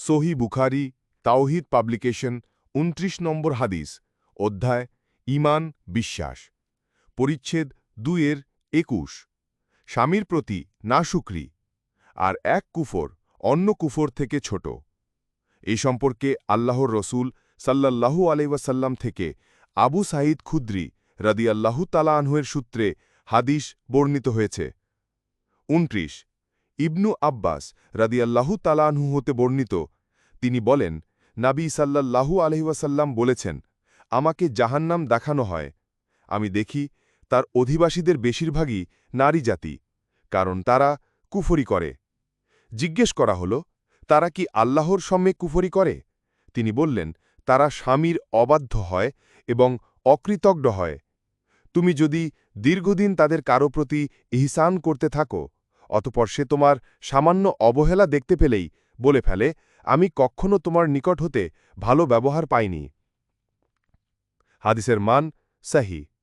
সহি বুখারি তাওহিদ পাবলিকেশন ২৯ নম্বর হাদিস অধ্যায় ঈমান বিশ্বাস পরিচ্ছেদ ২-২১ স্বামীর প্রতি নাশুকরি আর এক কুফর অন্য কুফর থেকে ছোট এই সম্পর্কে আল্লাহর রসুল সাল্লাল্লাহু আলাইহি ওয়াসাল্লাম থেকে আবু সাঈদ খুদরি রাদিয়াল্লাহু তাআলা আনহু-এর সূত্রে হাদিস বর্ণিত হয়েছে। ২৯ ইবনু আব্বাস রাদিয়াল্লাহু তাআলা আনহু হতে বর্ণিত, তিনি বলেন, নবী সাল্লাল্লাহু আলাইহি ওয়াসাল্লাম বলেছেন, আমাকে জাহান্নাম দেখানো হয়, আমি দেখি তার অধিবাসীদের বেশিরভাগই নারী জাতি, কারণ তারা কুফরি করে। জিজ্ঞেস করা হল, তারা কি আল্লাহর সামনে কুফরি করে? তিনি বললেন, তারা স্বামীর অবাধ্য হয় এবং অকৃতজ্ঞ হয়। তুমি যদি দীর্ঘদিন তাদের কারো প্রতি ইহসান করতে থাকো, অতঃপর সে তোমার সামান্য অবহেলা দেখতে পেলেই বলে ফেলে, আমি কখনো তোমার নিকট হতে ভালো ব্যবহার পাইনি। হাদিসের মান সহিহ।